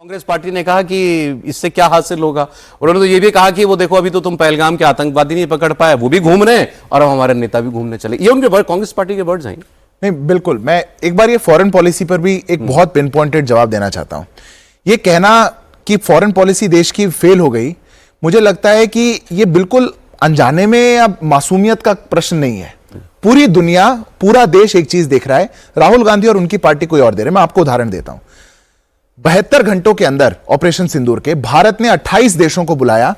Congress party ने कहा कि इससे क्या हासिल होगा। उन्होंने तो ये भी कहा कि वो देखो अभी तो तुम पहलगाम के आतंकवादी नहीं पकड़ पाए, वो भी घूम रहे हैं और अब हमारे नेता भी घूमने चले। ये उनके वर्ड, कांग्रेस पार्टी के वर्ड्स हैं। नहीं, बिल्कुल। मैं एक बार ये फॉरेन पॉलिसी पर भी एक बहुत पिन पॉइंटेड जवाब देना चाहता हूं। ये कहना कि फॉरेन पॉलिसी देश की फेल हो गई, मुझे लगता है कि ये बिल्कुल अनजाने में या मासूमियत का प्रश्न नहीं है। पूरी दुनिया, पूरा देश एक चीज देख रहा है, राहुल गांधी और उनकी पार्टी कोई और दे रहे। मैं आपको उदाहरण देता हूं। 72 घंटों के अंदर ऑपरेशन सिंदूर के भारत ने 28 देशों को बुलाया,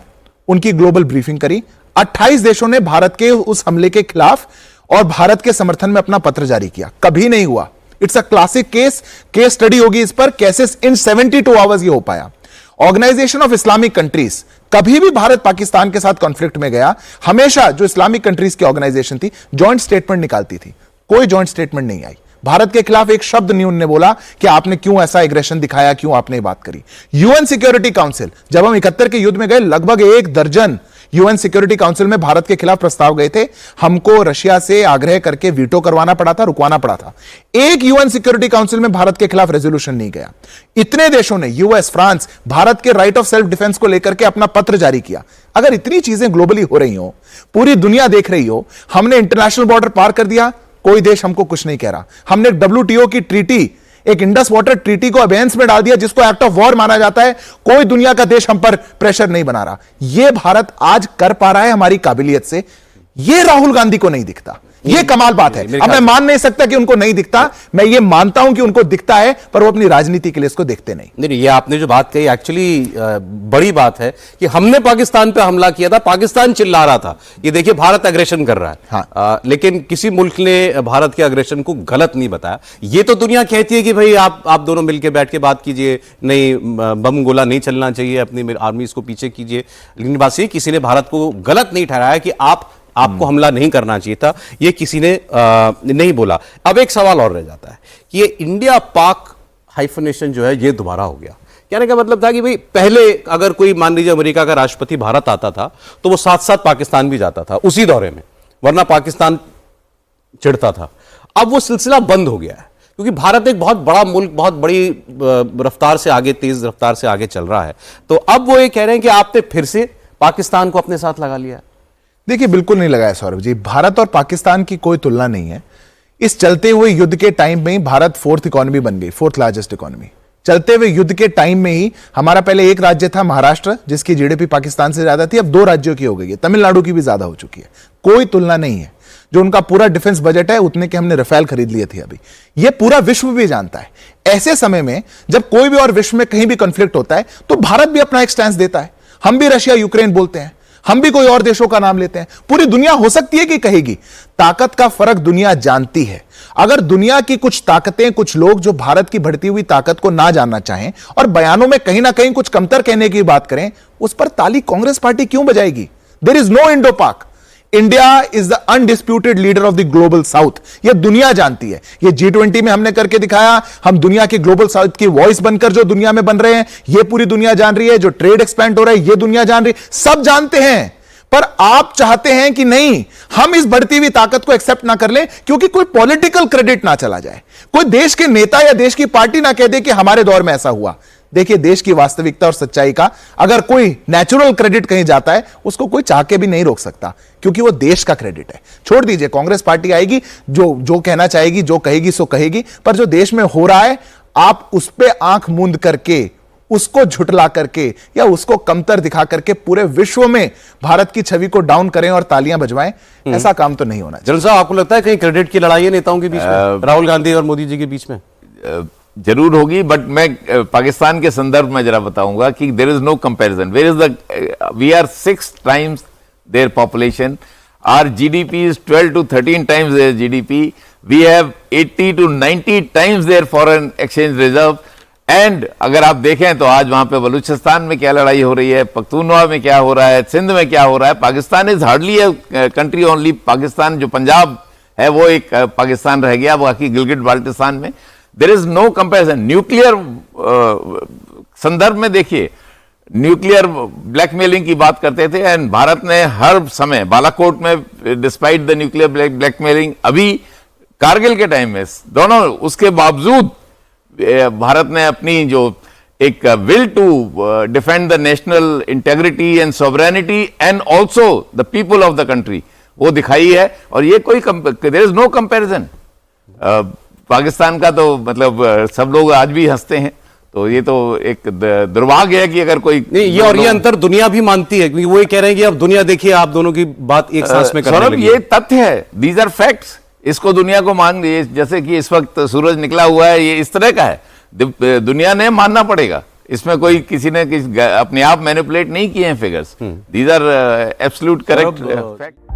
उनकी ग्लोबल ब्रीफिंग करी। 28 देशों ने भारत के उस हमले के खिलाफ और भारत के समर्थन में अपना पत्र जारी किया। कभी नहीं हुआ। It's a classic case study होगी इस पर, कैसे इन 72 आवर्स ये हो पाया। ऑर्गेनाइजेशन ऑफ इस्लामिक कंट्रीज, कभी भी भारत पाकिस्तान के साथ कॉन्फ्लिक्ट में गया, हमेशा जो इस्लामिक कंट्रीज की ऑर्गेनाइजेशन थी जॉइंट स्टेटमेंट निकालती थी। कोई जॉइंट स्टेटमेंट नहीं आई। भारत के खिलाफ एक शब्द नहीं उन्होंने बोला कि आपने क्यों ऐसा एग्रेशन दिखाया, क्यों आपने ये बात करी। यूएन सिक्योरिटी काउंसिल, जब हम 71 के युद्ध में गए, लगभग 1 दर्जन यूएन सिक्योरिटी काउंसिल में भारत के खिलाफ प्रस्ताव गए थे। हमको रशिया से आग्रह करके वीटो करवाना पड़ा था, रुकवाना पड़ा था। एक यूएन सिक्योरिटी काउंसिल में भारत के खिलाफ रेजोल्यूशन नहीं गया। इतने देशों ने, यूएस, फ्रांस, भारत के राइट ऑफ सेल्फ डिफेंस को लेकर के अपना पत्र जारी किया। अगर इतनी चीजें ग्लोबली हो रही हो, पूरी दुनिया देख रही हो, हमने इंटरनेशनल बॉर्डर पार कर दिया, कोई देश हमको कुछ नहीं कह रहा। हमने एक WTO की ट्रीटी, एक इंडस वाटर ट्रीटी को अबेंस में डाल दिया, जिसको एक्ट ऑफ वॉर माना जाता है, कोई दुनिया का देश हम पर प्रेशर नहीं बना रहा। यह भारत आज कर पा रहा है हमारी काबिलियत से। यह राहुल गांधी को नहीं दिखता। यह कमाल बात है। अब मैं मान नहीं सकता कि उनको नहीं दिखता, मैं ये मानता हूं कि उनको दिखता है, पर वो अपनी राजनीति के लिए इसको देखते नहीं। नहीं, ये आपने जो बात कही एक्चुअली बड़ी बात है कि हमने पाकिस्तान पे हमला किया था, पाकिस्तान चिल्ला रहा था, ये देखिए भारत एग्रेशन कर रहा है। हाँ। लेकिन किसी मुल्क ने भारत के एग्रेशन को गलत नहीं बताया। ये तो दुनिया कहती है कि भाई आप दोनों मिलकर बैठ के बात कीजिए, नहीं बम गोला नहीं चलना चाहिए, अपनी आर्मी इसको पीछे कीजिए। लेकिन बात ये, किसी ने भारत को गलत नहीं ठहराया कि आपको हमला नहीं करना चाहिए था, यह किसी ने नहीं बोला। अब एक सवाल और रह जाता है कि ये इंडिया पाक हाइफनेशन जो है ये दोबारा हो गया। कहने का मतलब था कि भाई पहले अगर कोई, मान लीजिए अमेरिका का राष्ट्रपति भारत आता था तो वो साथ साथ पाकिस्तान भी जाता था उसी दौरे में, वरना पाकिस्तान चिढ़ता था। अब वो सिलसिला बंद हो गया है क्योंकि भारत एक बहुत बड़ा मुल्क, बहुत बड़ी रफ्तार से आगे, तेज रफ्तार से आगे चल रहा है। तो अब वो ये कह रहे हैं कि आपने फिर से पाकिस्तान को अपने साथ लगा लिया। देखिए, बिल्कुल नहीं लगाया सौरभ जी। भारत और पाकिस्तान की कोई तुलना नहीं है। इस चलते हुए युद्ध के टाइम में ही भारत 4th इकोनॉमी बन गई, 4th लार्जेस्ट इकोनॉमी। चलते हुए युद्ध के टाइम में ही हमारा पहले एक राज्य था महाराष्ट्र, जिसकी जीडीपी पाकिस्तान से ज्यादा थी, अब 2 राज्यों की हो गई है, तमिलनाडु की भी ज्यादा हो चुकी है। कोई तुलना नहीं है। जो उनका पूरा डिफेंस बजट है, उतने के हमने रफेल खरीद लिए थे अभी। यह पूरा विश्व भी जानता है। ऐसे समय में जब कोई भी और विश्व में कहीं भी कॉन्फ्लिक्ट होता है तो भारत भी अपना एक स्टैंस देता है। हम भी रशिया, यूक्रेन बोलते हैं, हम भी कोई और देशों का नाम लेते हैं। पूरी दुनिया हो सकती है कि कहेगी। ताकत का फर्क दुनिया जानती है। अगर दुनिया की कुछ ताकतें, कुछ लोग जो भारत की बढ़ती हुई ताकत को ना जानना चाहें और बयानों में कहीं ना कहीं कुछ कमतर कहने की बात करें, उस पर ताली कांग्रेस पार्टी क्यों बजाएगी? देयर इज नो इंडो पाक। India is the undisputed leader of the global south. यह दुनिया जानती है। यह G20 में हमने करके दिखाया। हम दुनिया के ग्लोबल साउथ की वॉइस बनकर जो दुनिया में बन रहे हैं, यह पूरी दुनिया जान रही है। जो ट्रेड एक्सपेंड हो रहा है, यह दुनिया जान रही है। सब जानते हैं, पर आप चाहते हैं कि नहीं, हम इस बढ़ती हुई ताकत को एक्सेप्ट ना कर लें, क्योंकि कोई पॉलिटिकल क्रेडिट ना चला जाए। कोई देश के नेता या देश की पार्टी ना कह दे कि हमारे दौर में ऐसा हुआ। देखिए, देश की वास्तविकता और सच्चाई का अगर कोई नेचुरल क्रेडिट कहीं जाता है, उसको कोई चाह के भी नहीं रोक सकता, क्योंकि वो देश का क्रेडिट है। छोड़ दीजिए, कांग्रेस पार्टी आएगी, जो कहना चाहेगी, जो कहेगी सो कहेगी, पर जो देश में हो रहा है, आप उस पर आंख मूंद करके, उसको झुटला करके या उसको कमतर दिखा करके पूरे विश्व में भारत की छवि को डाउन करें और तालियां बजवाएं, ऐसा काम तो नहीं होना चाहिए। जनरल साहब, आपको लगता है कहीं क्रेडिट की लड़ाई है नेताओं के बीच में, राहुल गांधी और मोदी जी के बीच में? जरूर होगी, बट मैं पाकिस्तान के संदर्भ में जरा बताऊंगा कि there is no comparison. We are 6 times their population, our GDP is 12 to 13 times their GDP, we have 80 to 90 times their foreign exchange reserve. And अगर आप देखें तो आज वहां पे बलूचिस्तान में क्या लड़ाई हो रही है, पख्तूनवा में क्या हो रहा है, सिंध में क्या हो रहा है। Pakistan is hardly a country only. Pakistan, जो पंजाब है वो एक पाकिस्तान रह गया, बाकी गिलगिट बाल्टिस्तान में there is no comparison. Nuclear संदर्भ में देखिए, न्यूक्लियर ब्लैकमेलिंग की बात करते थे, एंड भारत ने हर समय बालाकोट में, डिस्पाइट द न्यूक्लियर ब्लैकमेलिंग, अभी कारगिल के टाइम में, दोनों उसके बावजूद भारत ने अपनी जो एक will to defend the national integrity and sovereignty and also the people of the country, वो दिखाई है। और ये कोई there is no comparison. Pakistan का तो मतलब सब लोग आज भी हंसते हैं, तो ये तो एक दुर्भाग्य है कि अगर कोई नहीं, ये और ये अंतर दुनिया भी मानती है, क्योंकि वो ये कह रहे हैं कि अब दुनिया देखिए आप दोनों की बात एक सांस में करने सौरभ, लगी। ये तथ्य है, दीज आर फैक्ट्स। इसको दुनिया को मान, जैसे कि इस वक्त सूरज निकला हुआ है, ये इस तरह का है, दुनिया ने मानना पड़ेगा। इसमें कोई किसी ने अपने आप मैनिपुलेट नहीं किए हैं figures, these are absolute correct fact.